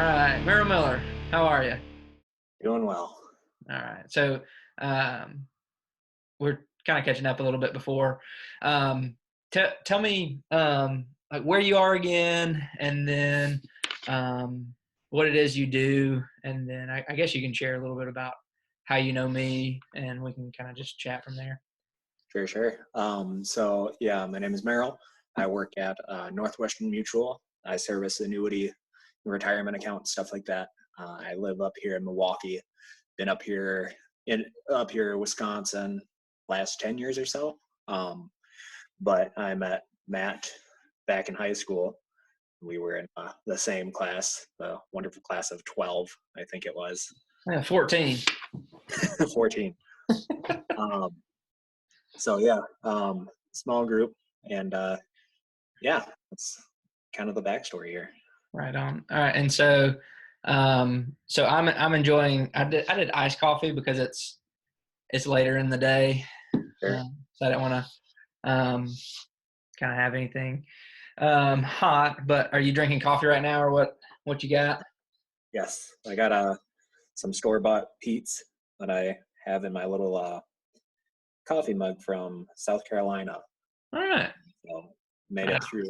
right, Merrill Miller, how are you? Doing well. All right, so um, we're kind of catching up a little bit before. Tell me like where you are again, and then what it is you do, and then I guess you can share a little bit about how you know me, and we can kind of just chat from there. Sure, sure. So yeah, my name is Merrill. I work at Northwestern Mutual. I service annuity, retirement account, stuff like that. I live up here in Milwaukee. Been up here, Wisconsin, last 10 years or so. But I met Matt back in high school. We were in the same class, the wonderful class of 12, I think it was. Yeah, 14. 14. Um, so yeah, small group, and yeah, that's kind of the backstory here. Right on. All right, and so I'm enjoying. I did iced coffee because it's later in the day, Sure. so I don't want to kind of have anything hot. But are you drinking coffee right now, or what you got? Yes, I got some store-bought Peets that I have in my little coffee mug from South Carolina. All right. So made Right it on. through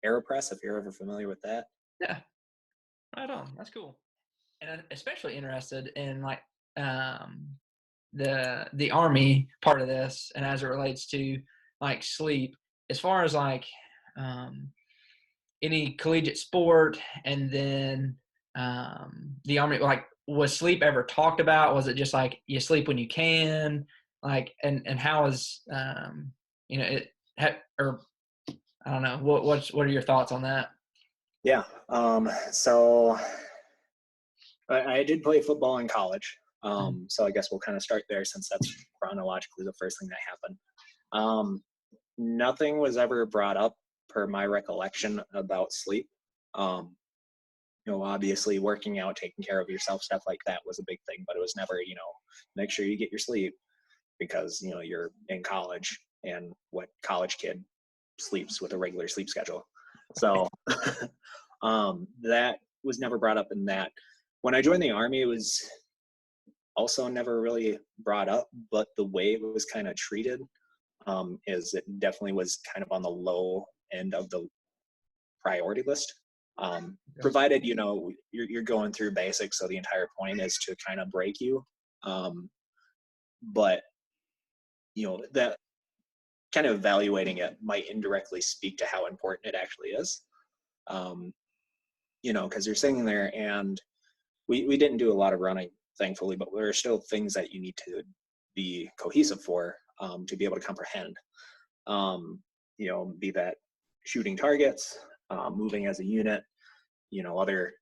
Aero Press, if you're ever familiar with that. Yeah, right on. That's cool. And I'm especially interested in like um, the army part of this, and as it relates to like sleep, as far as like um, any collegiate sport, and then the army. Like, was sleep ever talked about? Was it just like you sleep when you can? Like, and how is it? Or I don't know. What are your thoughts on that? Yeah. So I did play football in college. So I guess we'll kind of start there since that's chronologically the first thing that happened. Um, Nothing was ever brought up per my recollection about sleep. Um, Obviously working out, taking care of yourself, stuff like that was a big thing, but it was never, make sure you get your sleep because, you're in college and what college kid sleeps with a regular sleep schedule. So that was never brought up in that. When I joined the Army, it was also never really brought up, but the way it was kind of treated is it definitely was kind of on the low end of the priority list. Provided you're going through basics, so the entire point is to kind of break you. But that kind of evaluating it might indirectly speak to how important it actually is. Because you're sitting there, and we didn't do a lot of running, thankfully, but there are still things that you need to be cohesive for to be able to comprehend. Be that shooting targets, moving as a unit, other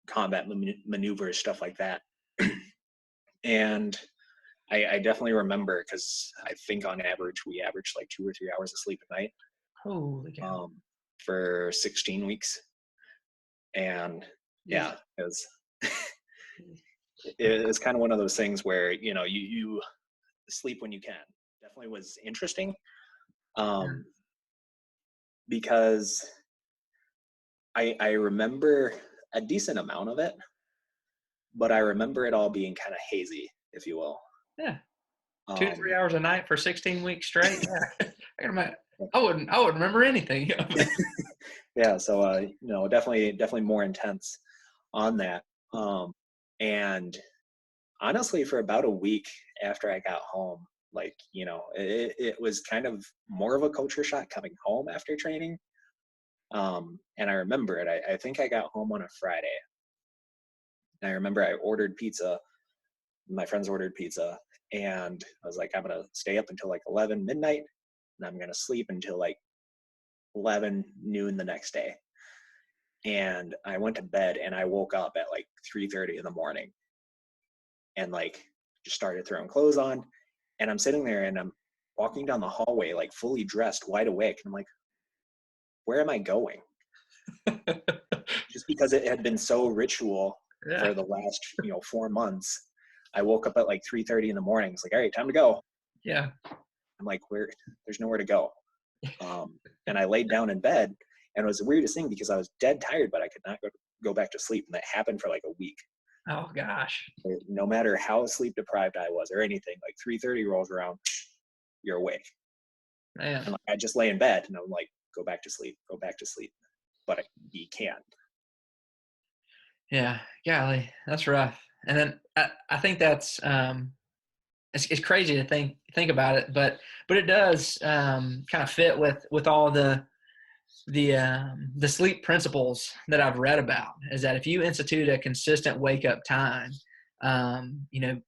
combat maneuvers, stuff like that. And I definitely remember, because I think on average, we averaged like 2 or 3 hours of sleep a night Holy cow! for 16 weeks. And yeah, it was kind of one of those things where, you sleep when you can. Definitely was interesting because I remember a decent amount of it, but I remember it all being kind of hazy, if you will. Yeah, 2 to 3 hours a night for 16 weeks straight. Yeah, I wouldn't remember anything. Yeah, so definitely more intense on that. And honestly, for about a week after I got home, like, it was kind of more of a culture shock coming home after training. And I remember it. I think I got home on a Friday. And I remember I ordered pizza. My friends ordered pizza. And I was like, I'm going to stay up until like 11 midnight. And I'm going to sleep until like 11 noon the next day. And I went to bed, and I woke up at like 3:30 in the morning and like just started throwing clothes on. And I'm sitting there, and I'm walking down the hallway, like fully dressed, wide awake. And I'm like, where am I going? Just because it had been so ritual for Yeah, the last, 4 months. I woke up at like 3:30 in the morning. It's like, all right, time to go. yeah. I'm like, there's nowhere to go. And I laid down in bed, and it was the weirdest thing because I was dead tired, but I could not go back to sleep. And that happened for like a week. Oh gosh. No matter how sleep deprived I was or anything, like 3:30 rolls around, you're awake. Man. And like, I just lay in bed and I'm like, go back to sleep, go back to sleep. But you can't. Yeah. Golly, that's rough. And then I think that's it's crazy to think about it, but it does kind of fit with all the sleep principles that I've read about. Is that if you institute a consistent wake up time, you know,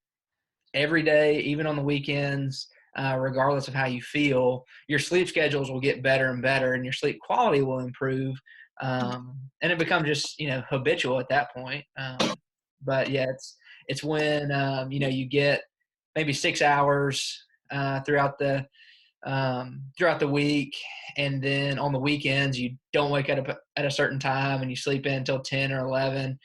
every day, even on the weekends, regardless of how you feel, your sleep schedules will get better and better, and your sleep quality will improve. And it becomes just habitual at that point. But yeah, it's when you get maybe 6 hours throughout the week, and then on the weekends you don't wake up at a certain time and you sleep in until 10 or 11.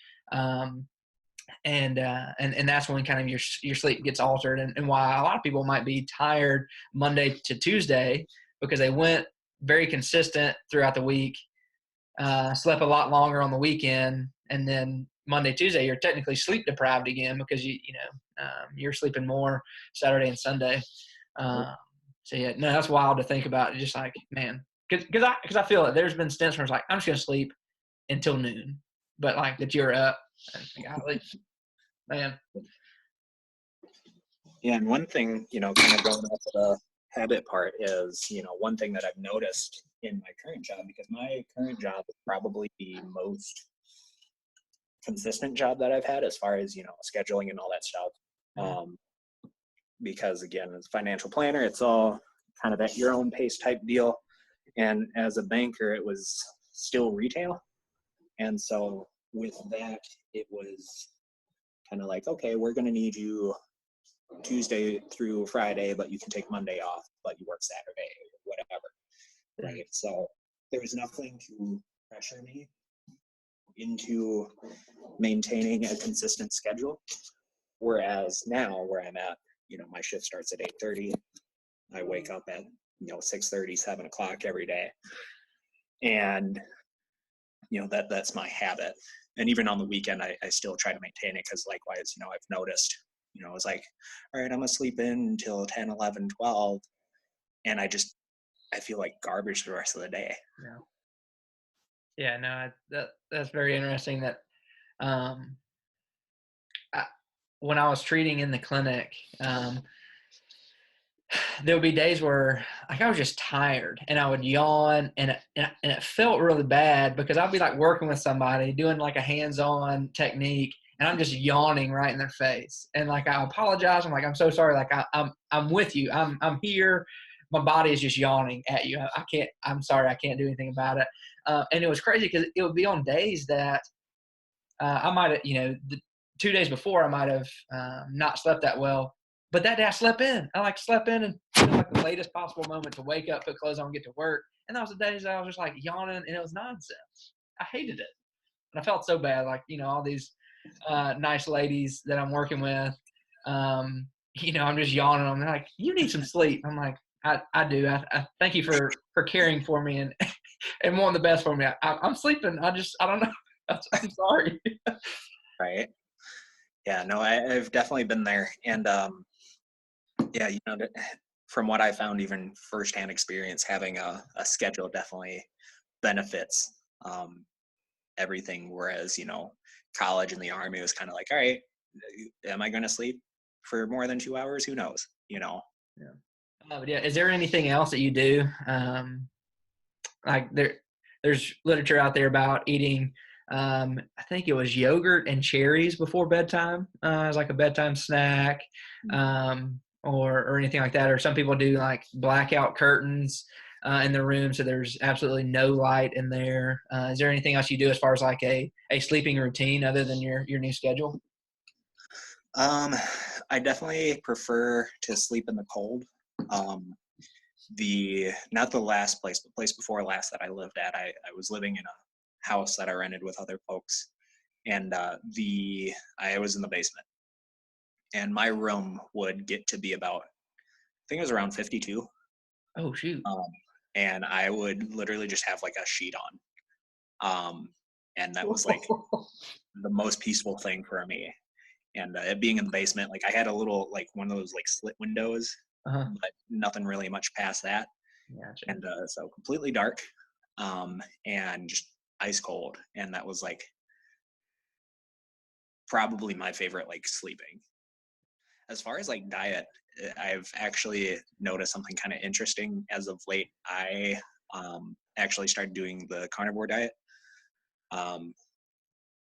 And that's when kind of your sleep gets altered, and why a lot of people might be tired Monday to Tuesday, because they went very consistent throughout the week, slept a lot longer on the weekend, and then Monday, Tuesday, you're technically sleep deprived again because you're sleeping more Saturday and Sunday. So yeah, no, that's wild to think about. Just like, man, because I feel like there's been stints where it's like I'm just gonna sleep until noon, but like that you're up. And golly, man. Yeah, and one thing, kind of going off of the habit part is, one thing that I've noticed in my current job, because my current job is probably the most consistent job that I've had as far as, scheduling and all that stuff. Because again, as a financial planner, it's all kind of at your own pace type deal. And as a banker, it was still retail. And so with that, it was kind of like, okay, we're going to need you Tuesday through Friday, but you can take Monday off, but you work Saturday or whatever. Right. So there was nothing to pressure me into maintaining a consistent schedule. Whereas now where I'm at, my shift starts at 8:30. I wake up at 6:30, 7 o'clock every day. And that's my habit. And even on the weekend, I still try to maintain it, because likewise, I've noticed, it's like, all right, I'm gonna sleep in until 10, 11, 12. And I feel like garbage the rest of the day. Yeah, no, that's very interesting. That when I was treating in the clinic, there would be days where like I was just tired and I would yawn, and it felt really bad, because I'd be like working with somebody doing like a hands-on technique, and I'm just yawning right in their face, and like I apologize. I'm like, I'm so sorry. Like I'm with you. I'm here. My body is just yawning at you. I can't. I'm sorry. I can't do anything about it. And it was crazy because it would be on days that I might have, the 2 days before I might have not slept that well. But that day I slept in. I like slept in and like the latest possible moment to wake up, put clothes on, get to work. And that was the days that I was just like yawning, and it was nonsense. I hated it. And I felt so bad. Like, all these nice ladies that I'm working with, I'm just yawning. I'm like, you need some sleep. I'm like, I do. I thank you for caring for me and and wanting the best for me. I'm sleeping. I don't know. I'm sorry. Right. Yeah, no, I've definitely been there. And yeah, from what I found, even firsthand experience, having a schedule definitely benefits everything. Whereas, college and the Army was kind of like, all right, am I going to sleep for more than 2 hours? Who knows? Yeah. But yeah, is there anything else that you do? Like there's literature out there about eating, I think it was yogurt and cherries before bedtime, as like a bedtime snack, or anything like that. Or some people do like blackout curtains in the room, so there's absolutely no light in there. Is there anything else you do as far as like a sleeping routine other than your new schedule? I definitely prefer to sleep in the cold. Not the last place, but place before last that I lived at, I was living in a house that I rented with other folks, and I was in the basement, and my room would get to be about, I think it was around 52. Oh shoot. And I would literally just have like a sheet on, And that was like the most peaceful thing for me. And it being in the basement, like I had a little, like one of those like slit windows, Uh-huh. but nothing really much past that. Gotcha. And so completely dark, and just ice cold. And that was like probably my favorite, like sleeping. As far as like diet, I've actually noticed something kind of interesting as of late. I actually started doing the carnivore diet, um,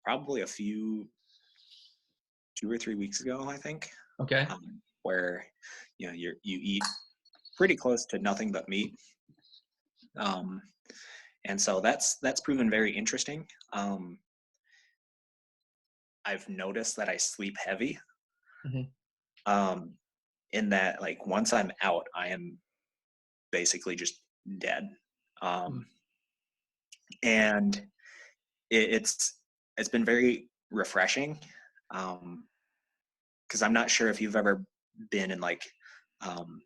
probably 2 or 3 weeks ago, I think, Okay. where you eat pretty close to nothing but meat, um, and so that's proven very interesting. I've noticed that I sleep heavy, Mhm. um, in that like once I'm out, I am basically just dead, Mm. and it's been very refreshing, because I'm not sure if you've ever been in like um,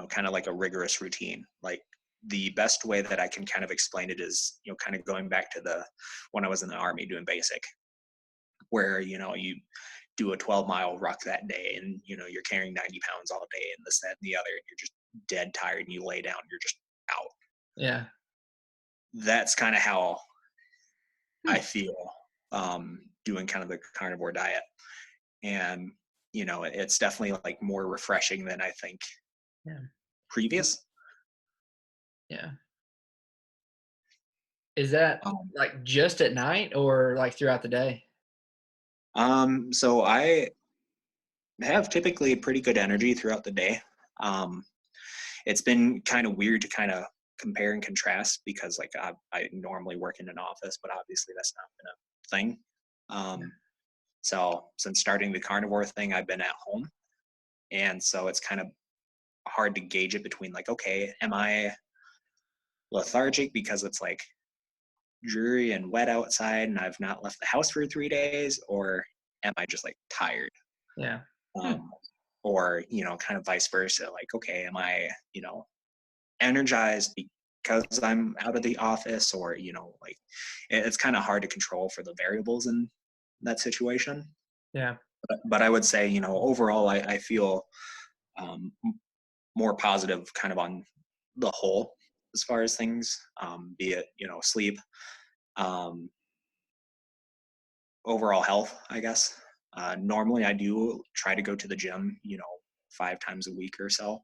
kind of like a rigorous routine. Like the best way that I can kind of explain it is, kind of going back to the when I was in the army doing basic, where you do a 12-mile ruck that day, and you're carrying 90 pounds all day, and this, that, and the other, and you're just dead tired, and you lay down, you're just out. Yeah. That's kind of how I Hmm. feel, doing kind of the carnivore diet. And it's definitely like more refreshing than I think Yeah. previous. Yeah. Is that um, like just at night or like throughout the day? so I have typically pretty good energy throughout the day. um, it's been kind of weird to kind of compare and contrast, because like I normally work in an office, but obviously that's not been a thing. So since starting the carnivore thing, I've been at home, and so it's kind of hard to gauge it between like, okay, am I lethargic because it's like dreary and wet outside and I've not left the house for 3 days, or am I just like tired? Yeah. Hmm. Um, or kind of vice versa. Like, okay, am I energized because I'm out of the office, or like it's kind of hard to control for the variables in that situation. Yeah. But I would say, overall, I feel um, more positive kind of on the whole as far as things, be it sleep, um, overall health, I guess. Normally, I do try to go to the gym, 5 times a week or so.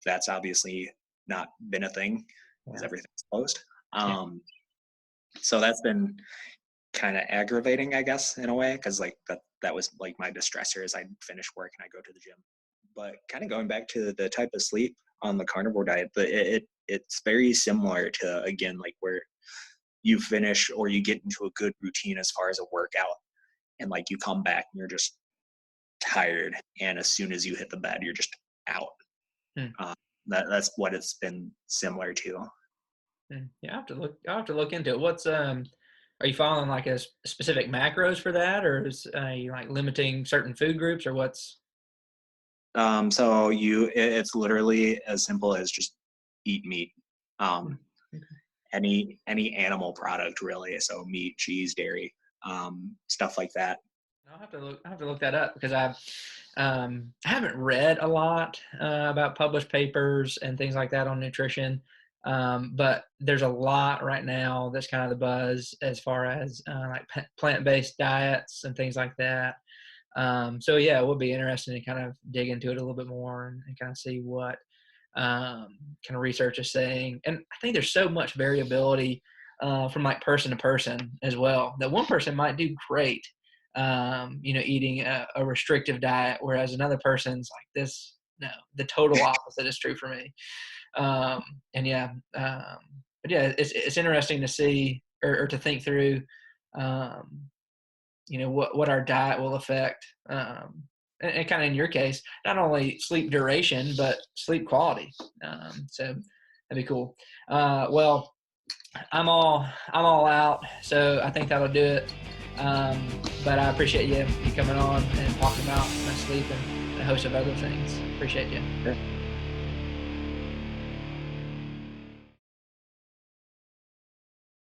That's obviously not been a thing because Yeah. everything's closed. Yeah. So that's been kind of aggravating, I guess, in a way, because like that was like my distressor is I'd finish work and I go to the gym. But kind of going back to the type of sleep on the carnivore diet, but it's very similar to, again, like where you finish or you get into a good routine as far as a workout, and like you come back and you're just tired, and as soon as you hit the bed you're just out. Hmm. uh, that's what it's been similar to. Hmm. Yeah. I'll have to look into it. Are you following like specific macros for that, or is you like limiting certain food groups, or what's? So it's literally as simple as just eat meat, Hmm. um, Okay. any animal product really, so meat, cheese, dairy, stuff like that. I'll have to look that up because I haven't read a lot about published papers and things like that on nutrition. But there's a lot right now that's kind of the buzz as far as like plant-based diets and things like that. So yeah, it would be interesting to kind of dig into it a little bit more and kind of see what kind of research is saying. And I think there's so much variability from like person to person as well, that one person might do great, eating a restrictive diet, whereas another person's like this. No, the total opposite is true for me. Um, and yeah, but yeah, it's interesting to see or to think through, um, what our diet will affect, and kind of in your case, not only sleep duration but sleep quality. So that'd be cool. Well, I'm all out, so I think that'll do it. But I appreciate you coming on and talking about my sleep and a host of other things. Appreciate you. Sure.